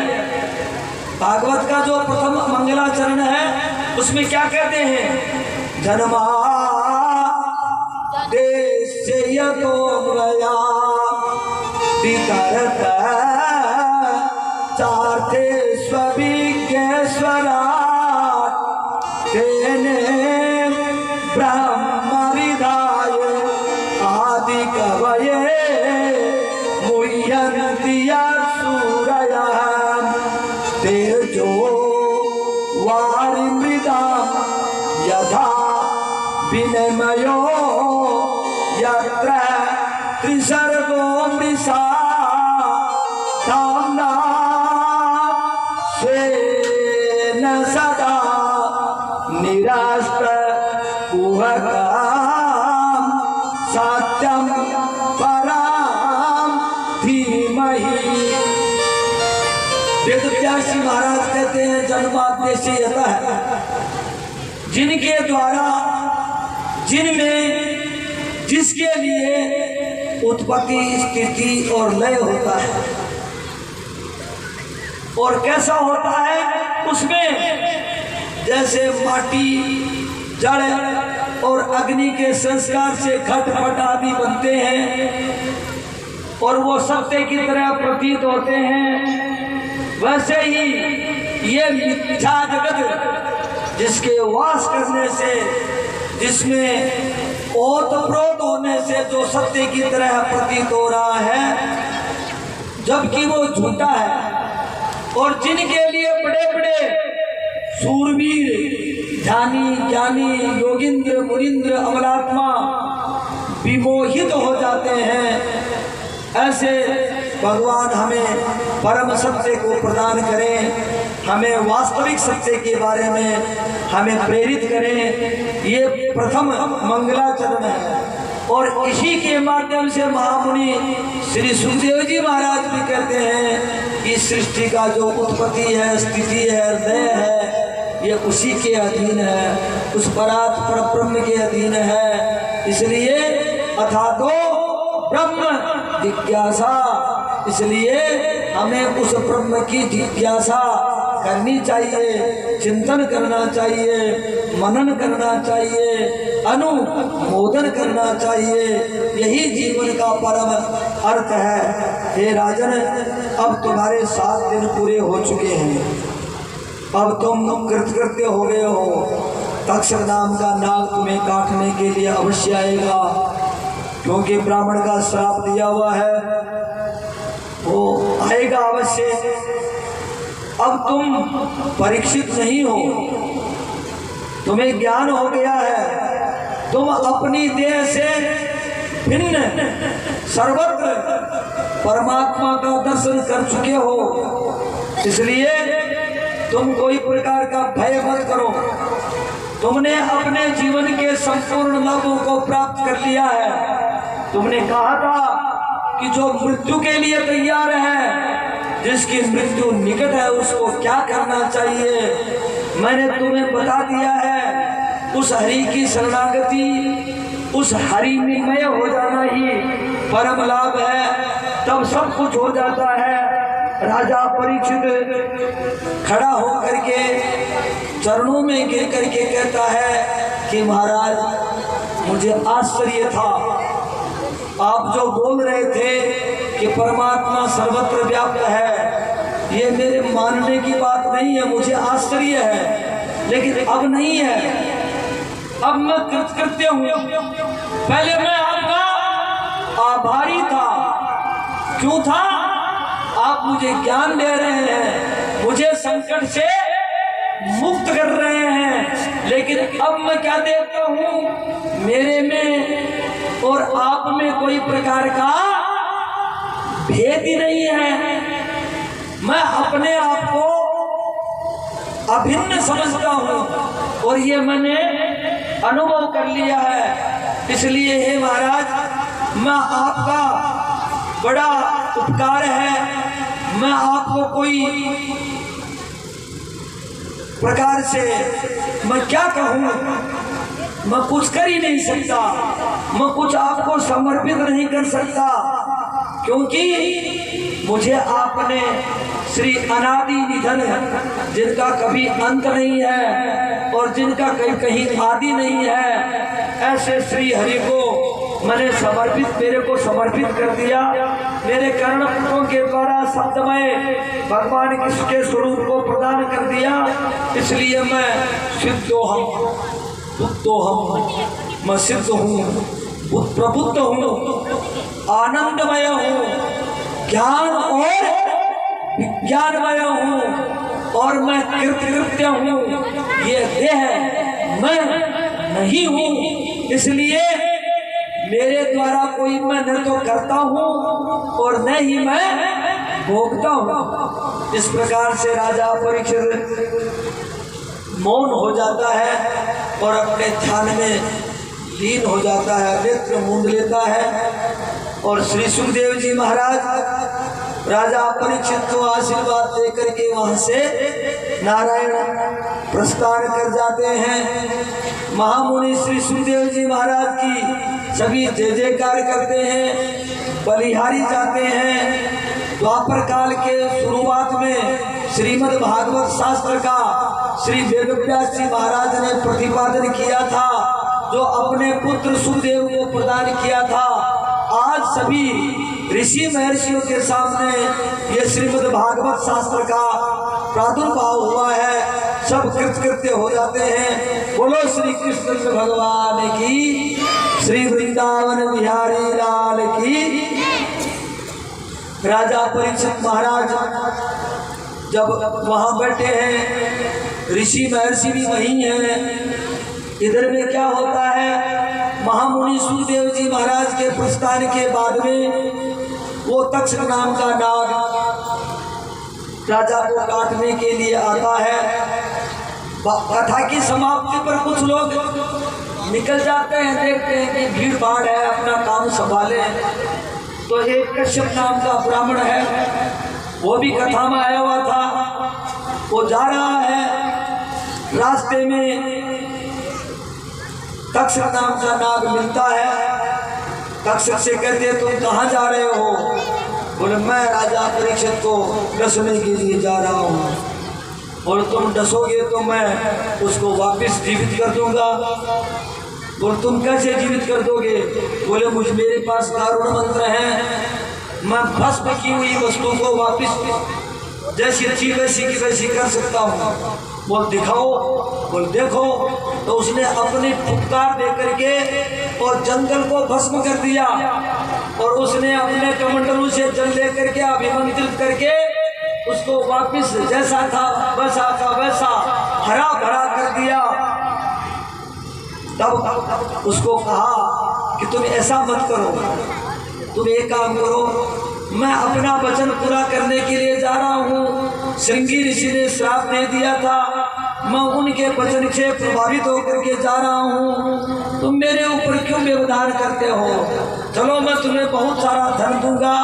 भागवत का जो प्रथम मंगलाचरण है उसमें क्या कहते हैं? जन्मा देशय तो गया पितरत चार्थे स्विज्ञेश्वरा तेने ब्रह्म विधाय आदि कवये मुह्यन्तिया सूरया तेजो वारिमृदा यथा विनिमयो यत्र त्रिसर्गो मृषा धाम्ना स्वेन सदा निराश्र कुहकाम सत्यम पराम धीमहि। वेदव्यासी महाराज कहते हैं जन्माद्यस्य है, जिनके द्वारा, जिनमें, जिसके लिए उत्पत्ति, स्थिति और लय होता है। और कैसा होता है उसमें? जैसे माटी, जड़ और अग्नि के संस्कार से घट पट आदि बनते हैं और वो सत्य की तरह प्रतीत होते हैं, वैसे ही ये मिथ्या जगत जिसके वास करने से, जिसमें ओतप्रोत होने से जो सत्य की तरह प्रतीत हो रहा है, जबकि वो झूठा है। और जिनके लिए बड़े बड़े सूरवीर, ध्यानी, ज्ञानी, योगिंद्र, मुनिंद्र, अमलात्मा विमोहित हो जाते हैं, ऐसे भगवान हमें परम सत्य को प्रदान करें, हमें वास्तविक सत्य के बारे में हमें प्रेरित करें। ये प्रथम मंगलाचरण है और इसी के माध्यम से महामुनि श्री सुखदेव जी महाराज भी कहते हैं कि सृष्टि का जो उत्पत्ति है, स्थिति है, लय है, ये उसी के अधीन है, उस परात पर ब्रह्म के अधीन है। इसलिए अथातो ब्रह्म जिज्ञासा, इसलिए हमें उस ब्रह्म की जिज्ञासा करनी चाहिए, चिंतन करना चाहिए, मनन करना चाहिए, अनुमोदन करना चाहिए। यही जीवन का परम अर्थ है। हे राजन, अब तुम्हारे 7 दिन पूरे हो चुके हैं, अब तुम कृतकृत्य हो गए हो। तक्षक नाम का नाग तुम्हें काटने के लिए अवश्य आएगा, क्योंकि ब्राह्मण का श्राप दिया हुआ है, वो आएगा अवश्य। अब तुम परीक्षित नहीं हो, तुम्हें ज्ञान हो गया है, तुम अपनी देह से भिन्न सर्वत्र परमात्मा का दर्शन कर चुके हो। इसलिए तुम कोई प्रकार का भय मत करो, तुमने अपने जीवन के संपूर्ण लाभों को प्राप्त कर लिया है। तुमने कहा था कि जो मृत्यु के लिए तैयार है, जिसकी मृत्यु निकट है, उसको क्या करना चाहिए, मैंने तुम्हें बता दिया है। उस हरि की शरणागति, उस हरि में मय हो जाना ही परम लाभ है, तब सब कुछ हो जाता है। राजा परीक्षित खड़ा होकर के चरणों में गिर करके कहता है कि महाराज, मुझे आश्चर्य था, आप जो बोल रहे थे कि परमात्मा सर्वत्र व्याप्त है, ये मेरे मानने की बात नहीं है, मुझे आश्चर्य है, लेकिन अब नहीं है। अब मैं कृतकृत्य हूँ। पहले मैं आपका आभारी था। क्यों था? आप मुझे ज्ञान दे रहे हैं, मुझे संकट से मुक्त कर रहे हैं। लेकिन अब मैं क्या देखता हूँ, मेरे में और आप में कोई प्रकार का भेद ही नहीं है। मैं अपने आप को अभिन्न समझता हूँ और ये मैंने अनुभव कर लिया है। इसलिए हे महाराज, मैं आपका बड़ा उपकार है। मैं आपको कोई प्रकार से मैं क्या कहूँ, मैं कुछ कर ही नहीं सकता। मैं कुछ आपको समर्पित नहीं कर सकता, क्योंकि मुझे आपने श्री अनादि निधन, जिनका कभी अंत नहीं है और जिनका कहीं आदि नहीं है, ऐसे श्री हरि को मैंने मेरे को समर्पित कर दिया। मेरे कर्णपुटों के द्वारा शब्दमय भगवान के स्वरूप को प्रदान कर दिया। इसलिए मैं सिद्धोहम बुद्धोहम, मैं सिद्ध हूँ, प्रबुद्ध हूँ, आनंदमय हूँ, ज्ञान और विज्ञानमय हूँ और मैं कृतकृत्य हूँ। ये देह मैं नहीं हूँ। इसलिए मेरे द्वारा कोई मैं न तो करता हूँ और न ही मैं भोगता हूँ। इस प्रकार से राजा परीक्षित मौन हो जाता है और अपने ध्यान में लीन हो जाता है, नेत्र मूंद लेता है। और श्री सुखदेव जी महाराज राजा परीक्षित को आशीर्वाद देकर के वहां से नारायण प्रस्थान कर जाते हैं। महामुनि श्री सुखदेव जी महाराज की सभी जय जयकार करते हैं, बलिहारी जाते हैं। द्वापर काल के शुरुआत में श्रीमद् भागवत शास्त्र का श्री वेदव्यास जी महाराज ने प्रतिपादन किया था, जो अपने पुत्र सुखदेव को प्रदान किया था। आज सभी ऋषि महर्षियों के सामने ये श्रीमद् भागवत शास्त्र का प्रादुर्भाव हुआ है। सब कृतकृत्य हो जाते हैं। बोलो श्री कृष्ण भगवान की, श्री वृंदावन बिहारी लाल की। राजा परीक्षित महाराज जब वहां बैठे हैं, ऋषि महर्षि भी वही हैं। इधर में क्या होता है, महामुनि सुखदेव जी महाराज के प्रस्थान के बाद में वो तक्षक नाम का नाग राजा को काटने के लिए आता है। कथा की समाप्ति पर कुछ लोग निकल जाते हैं, देखते हैं कि भीड़ भाड़ है, अपना काम संभाले। तो एक कश्यप नाम का ब्राह्मण है, वो भी कथा में आया हुआ था। वो जा रहा है, रास्ते में तक्षक नाम का नाग मिलता है। तक्षक से कहते तुम कहाँ जा रहे हो? बोले मैं राजा परीक्षित को डसने के लिए जा रहा हूँ, और तुम डसोगे तो मैं उसको वापस जीवित कर दूंगा। बोले तुम कैसे जीवित कर दोगे? बोले मेरे पास दारुण मंत्र है, मैं भस्म की हुई वस्तु को वापस जैसी अच्छी वैसी की वैसी कर सकता हूँ। बोल दिखाओ। बोल देखो। तो उसने अपनी फुटकार दे करके और जंगल को भस्म कर दिया, और उसने अपने कमंडलों से जल ले करके अभिमंत्रित करके उसको वापस जैसा था वैसा का वैसा हरा भरा कर दिया। तब उसको कहा कि तुम ऐसा मत करो, तुम एक काम करो, मैं अपना वचन पूरा करने के लिए जा रहा हूँ। श्रृंगी ऋषि ने श्राप दे दिया था, मैं उनके वचन से प्रभावित होकर के जा रहा हूँ। तुम मेरे ऊपर क्यों व्यवधान करते हो? चलो मैं तुम्हें बहुत सारा धन दूंगा।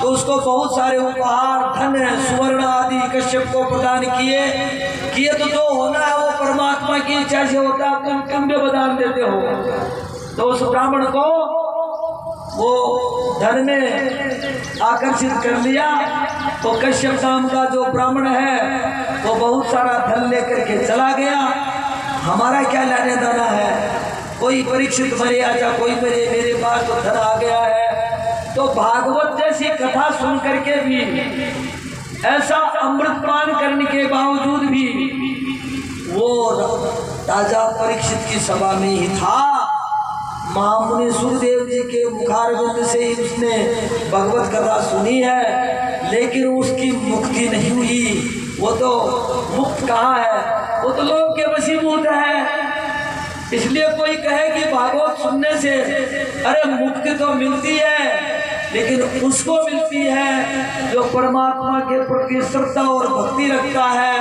तो उसको बहुत सारे उपहार, धन, सुवर्ण आदि कश्यप को प्रदान किए तो जो होना है वो परमात्मा की इच्छा से होता है, तुम क्यों व्यवधान देते हो? तो उस ब्राह्मण को वो धन ने आकर्षित कर लिया। तो कश्यप नाम का जो ब्राह्मण है वो बहुत सारा धन लेकर के चला गया। हमारा क्या लेने देना है? कोई परीक्षित मरे आजा, कोई मेरे पास तो धन आ गया है। तो भागवत जैसी कथा सुन करके भी, ऐसा अमृत पान करने के बावजूद भी वो राजा परीक्षित की सभा में ही था। महामुनि सुखदेव जी के मुखारविंद से ही उसने भगवत कथा सुनी है, लेकिन उसकी मुक्ति नहीं हुई। वो तो मुक्त कहाँ है, वो तो लोभ के वशीभूत है। इसलिए कोई कहे कि भागवत सुनने से अरे मुक्ति तो मिलती है, लेकिन उसको मिलती है जो परमात्मा के प्रति श्रद्धा और भक्ति रखता है।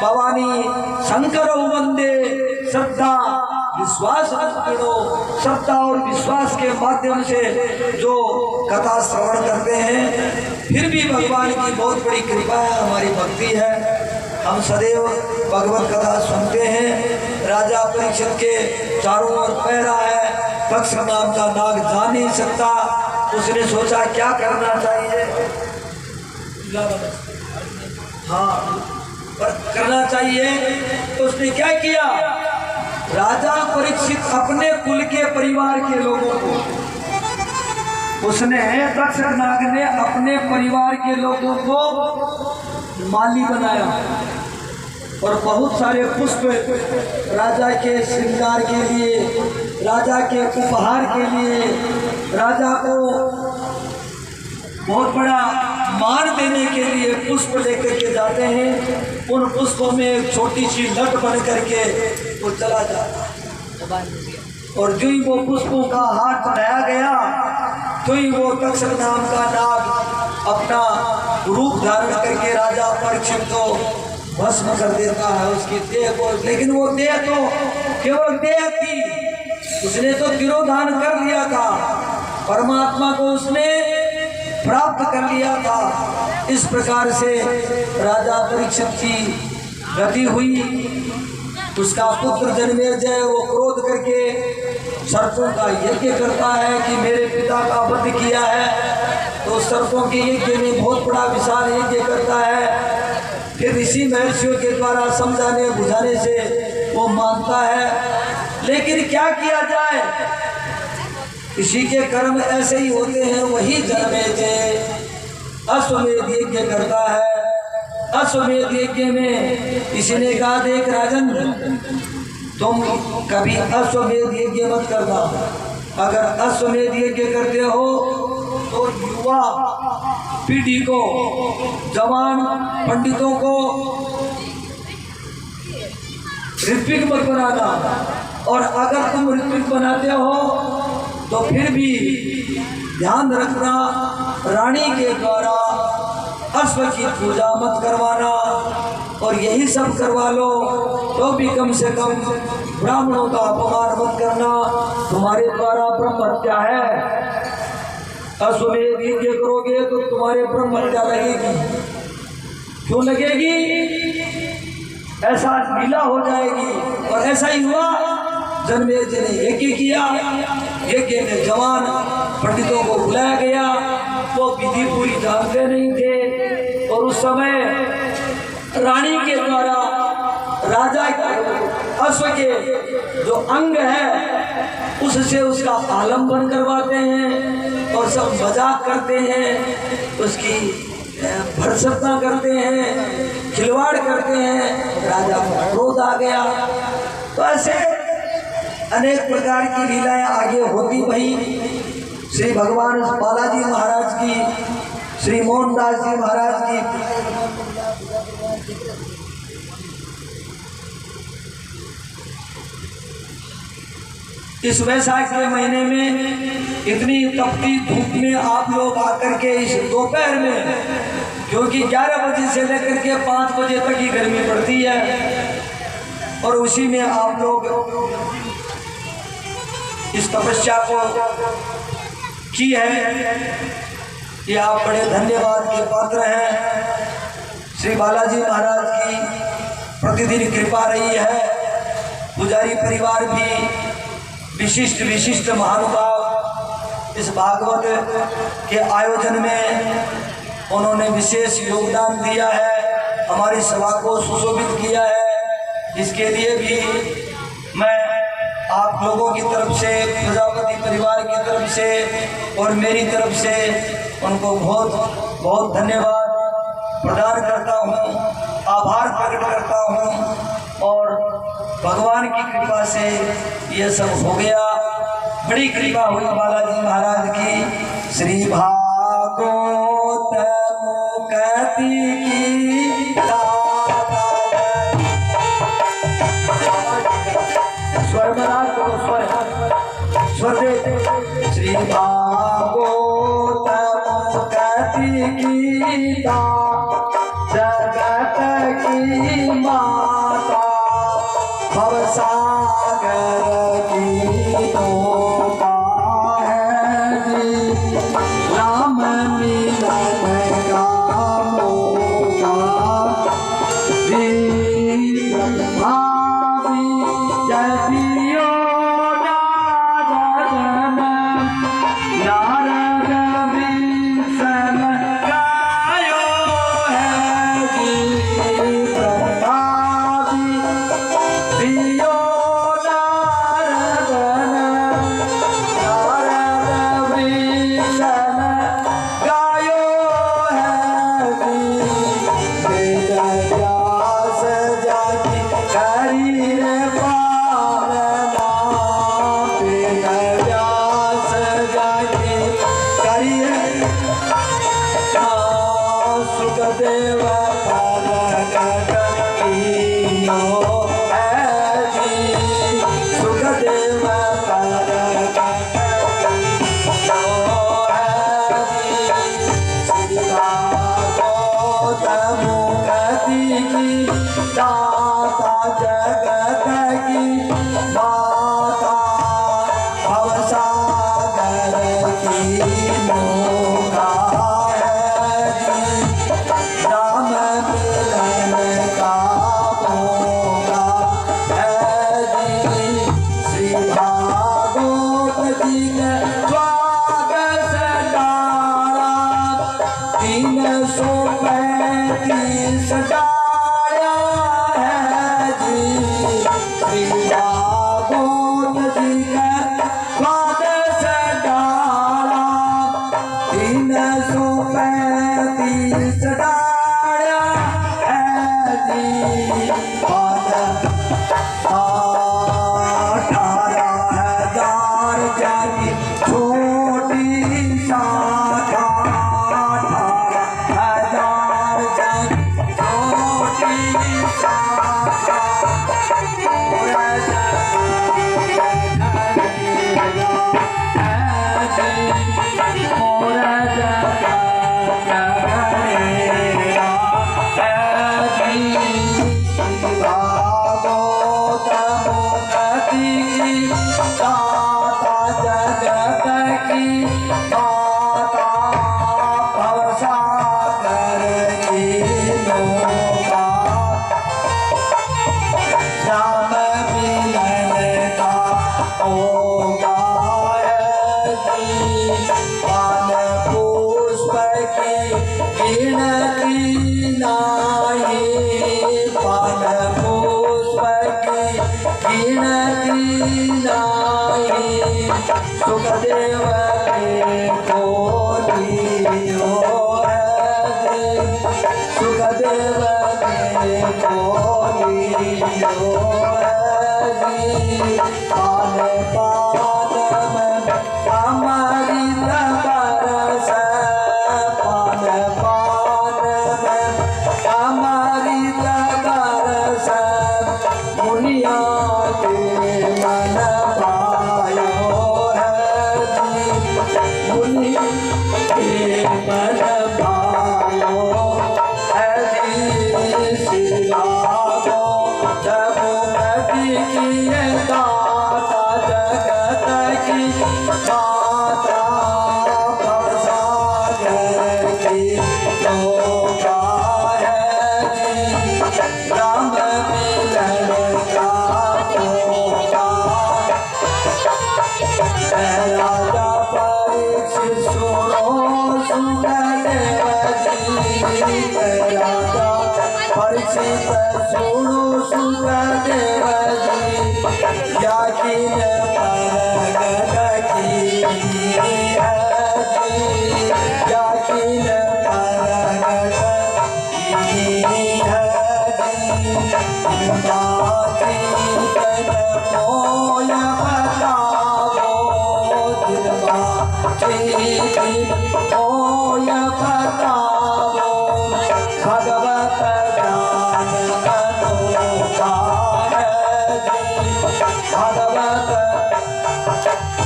भवानी शंकर वंदे श्रद्धा विश्वास, श्रद्धा और विश्वास के माध्यम से जो कथा श्रवण करते हैं, फिर भी भगवान की बहुत बड़ी कृपा है, हमारी भक्ति है। हम सदैव भगवत कथा सुनते हैं। राजा परीक्षित के चारों ओर पहरा है, तक्ष नाम का नाग जा नहीं सकता। उसने सोचा क्या करना चाहिए, हाँ पर करना चाहिए, तो उसने क्या किया। राजा परीक्षित अपने कुल के परिवार के लोगों को, उसने तक्ष नाग ने अपने परिवार के लोगों को माली बनाया और बहुत सारे पुष्प राजा के श्रृंगार के लिए, राजा के उपहार के लिए, राजा को बहुत बड़ा मान देने के लिए पुष्प लेकर के जाते हैं। उन पुष्पों में एक छोटी सी लट बन करके वो चला जाता, और जो ही वो पुष्पों का हाथ बढ़ाया गया, तो ही वो तक्ष नाम का नाग अपना रूप धारण करके राजा परीक्षित को भस्म कर देता है, उसकी देह को। लेकिन वो देह तो केवल देह थी, उसने तो तिरोधान कर लिया था, परमात्मा को उसने प्राप्त कर लिया था। इस प्रकार से राजा परीक्षित की गति हुई। उसका पुत्र जन्मेजय वो क्रोध करके सर्पों का यज्ञ करता है कि मेरे पिता का वध किया है, तो सर्पों के यज्ञ में बहुत बड़ा विशाल यज्ञ करता है। फिर ऋषि महर्षियों के द्वारा समझाने बुझाने से वो मानता है, लेकिन क्या किया जाए, किसी के कर्म ऐसे ही होते हैं। वही जन्मेजय अश्वमेध यज्ञ करता है। अश्वमेध यज्ञ में किसी ने कहा, देख राजन, तुम कभी अश्वमेध यज्ञ मत करना। अगर अश्वमेध यज्ञ करते हो तो युवा पीढ़ी को, जवान पंडितों को ऋत्विक मत बनाना, और अगर तुम ऋत्विक बनाते हो तो फिर भी ध्यान रखना, रानी के द्वारा अश्व की पूजा मत करवाना, और यही सब करवा लो तो भी कम से कम ब्राह्मणों का अपमान मत करना, तुम्हारे द्वारा ब्रह्म हत्या है। अश्वमेध यज्ञ करोगे तो तुम्हारे ब्रह्म हत्या लगेगी। क्यों लगेगी? ऐसा लीला हो जाएगी। और ऐसा ही हुआ, जन्मेजय ने यज्ञ किया। यज्ञ में जवान पंडितों को बुलाया गया, वो विधि पूरी जानते नहीं थे, और उस समय रानी के द्वारा राजा अश्व के जो अंग है उससे उसका आलम्बन करवाते हैं, और सब मजाक करते हैं, उसकी भर्त्सना करते हैं, खिलवाड़ करते हैं। राजा को क्रोध आ गया। तो ऐसे अनेक प्रकार की लीलाएं आगे होती वही। श्री भगवान बालाजी महाराज की, श्री मोहनदास जी महाराज की इस वैशाख के महीने में इतनी तपती धूप में आप लोग आकर के इस दोपहर में, क्योंकि 11 बजे से लेकर के 5 बजे तक ही गर्मी पड़ती है, और उसी में आप लोग इस तपस्या को की है, ये आप बड़े धन्यवाद के पात्र हैं। श्री बालाजी महाराज की प्रतिदिन कृपा रही है। पुजारी परिवार भी विशिष्ट महानुभाव इस भागवत के आयोजन में उन्होंने विशेष योगदान दिया है, हमारी सभा को सुशोभित किया है। इसके लिए भी मैं आप लोगों की तरफ से, प्रजापति परिवार की तरफ से और मेरी तरफ से उनको बहुत बहुत धन्यवाद प्रदान करता हूँ, आभार प्रकट करता हूँ। और भगवान की कृपा से ये सब हो गया। बड़ी कृपा हुई बालाजी महाराज की। श्री भागवत कहती की स्वर बना तो स्वर दे। श्री भागवत कहती गीता जगत की माता भवसागर की नौका है जी। राम मिलन का मौका जी। भावी जपियो नारद नारद विसन गायो है जी। प्रभावी पियो नारद नारद विसन गायो है जी। वेद व्यास जाति करी रे पालना। वेद व्यास जाति करी रे सुखदेव प्रगट कीनो है जी। सुखदेव प्रगट कीनो है जी। श्री भागवत मुक्ति की दाता जगत की माता भवसागर की नौका है जी। राम मिलन का मौका है जी। श्री भागवत जी ने द्वादश डाला 335 डाला है जी। श्री भागवत जी ने द्वादश डाला 335 डाला है जी। 18,000 जाति छोटी शाखा। 18,000 जाति छोटी शाखा। राम मिलन का मौका है जी। पान पुष्प की गिनती नाही। पान पुष्प की गिनती नाही। सुखदेव के कोटियो है जी। सुखदेव के कोटियो है जी। पान पान में अमृत बरस। पान पान में अमृत बरस। मुनिया के मन पायो है जी। मुनि के मन पायो है जी। श्री भागवत मुक्ति की दाता जगत की माता भवसागर की नौका है जी। राम मिलन का मौका। राजा परीक्षित सुनो सुखदेव जी। राजा परीक्षित सुनो सुखदेव जी। याकिन प्रगट की होय बताओ भगवत ज्ञान अनोखा है जी, भगवत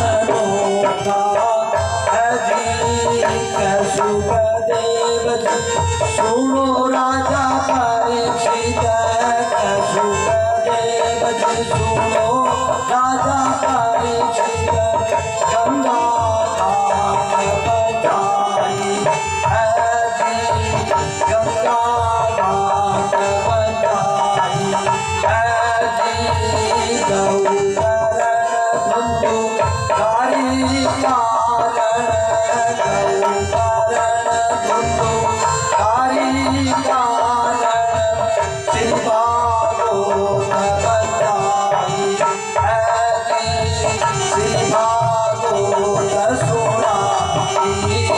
अनोखा है जी। सुखदेव जी सुनो राजा परीक्षित, सुखदेव जी सुनो राजा परीक्षित, गंगा घाट बजाई है जी, गंगा घाट बजाई है जी। गौर धुंधु कारी कारण, गौर धुंधु कारी कारण, शिवा गोत बजाई है जी, शिवा गोत सुनाई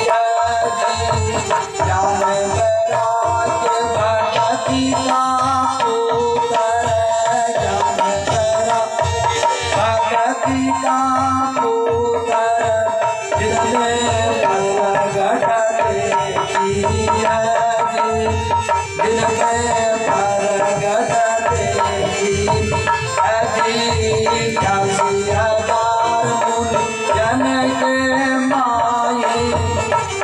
है जी। ज्ञान वैराग्य भगति का पुत्र, ज्ञान वैराग्य भगति का पुत्र, जिसने प्रगट देखी है जी, जिनके प्रगट देखी है जी। 80,000 मुनि जन के माये,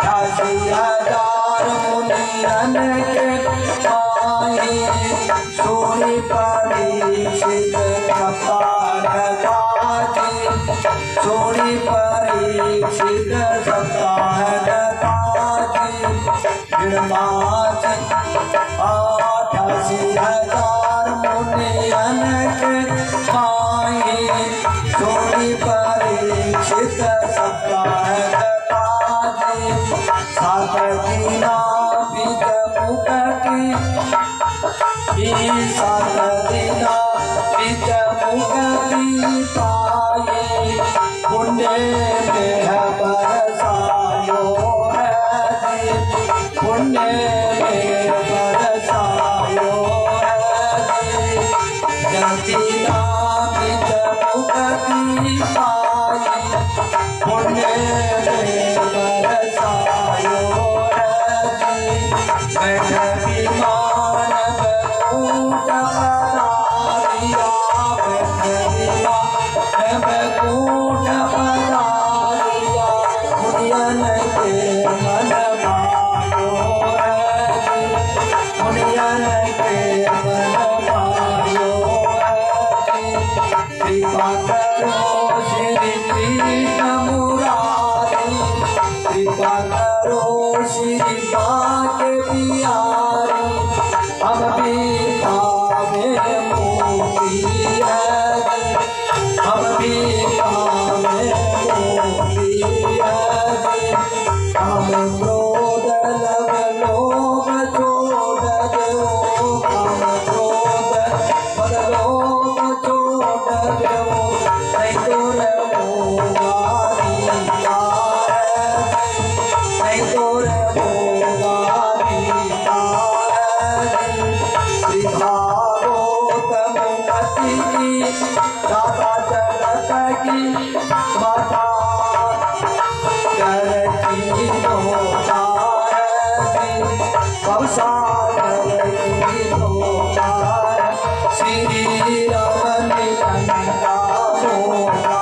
80,000 मुनि जन के माये, सोनी परीक्षित सप्ताह जी, सोनी परीक्षित सप्ताह जी। गिणमाच 88,000 मुनियन के माये, सोनी परीक्षित सप्ताह जी। 7 दीना बीज मुख की, 7 दीना बीज मुख की पाए, पुण्य में बरसायो है जी, पुण्य में बरसायो है जी। जदीना बीज मुख की पाए, पुण्य में बरसायो है जी। बैठ विमान बैकुंठ पधारिया, बैठ विमान बैकुंठ पधारिया, मुनियन के मन भायो है जी, मुनियन के मन भायो है जी। कृपा करो श्री कृष्ण मुरारी, कृपा करो श्री बाके बिहारी, हम भी पावे मोती है जी, हम भी पावे मोती है जी। काम क्रोध लव लोभ छोड़ दो, काम क्रोध मद लोभ छोड़ दो, नहीं तो रहोगा रीता है जी, नहीं तो रहोगा रीता है जी। श्री भागवतम गति की दाता जगत की माता करती होता है जी, भवसागर की होता है। श्री राम मिलन का होता,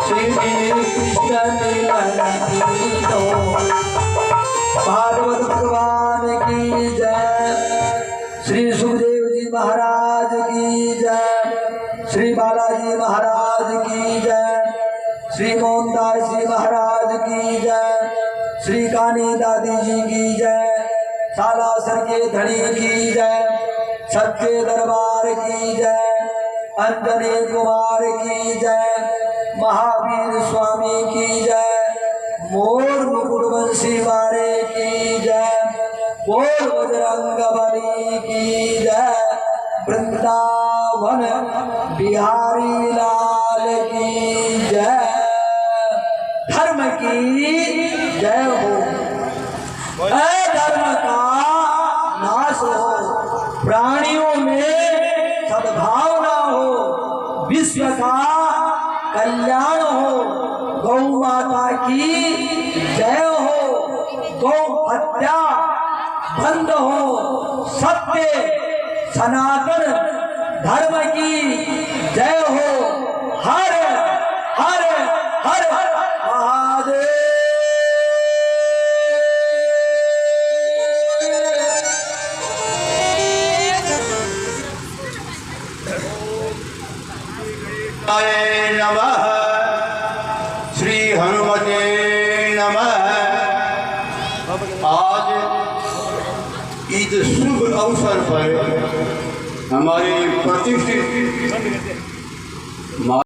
श्री कृष्ण मिलन की तो। भागवत भगवान की जय, श्री सुखदेव जी महाराज की जय, श्री बालाजी महाराज की जय, श्री मोहनदास जी महाराज की जय, श्री कानी दादी जी की जय, सालासर के धनी की जय, सच्चे दरबार की जय, अंजनी कुमार की जय, महावीर स्वामी की जय, मोर मुकुट बंसी वारे की जय, बोल बजरंग बली की जय, वृंदावन बिहारी लाल की जय। धर्म की जय हो, अधर्म का नाश हो, प्राणियों में सद्भावना हो, विश्व का कल्याण हो, गौ माता की जय हो, गौ हत्या बंद हो, सत्य सनातन धर्म की जय हो। हर हर हर महादेव। नमः। श्री हनुमते नमः। आज ईद शुभ अवसर पर हमारे प्रतिष्ठित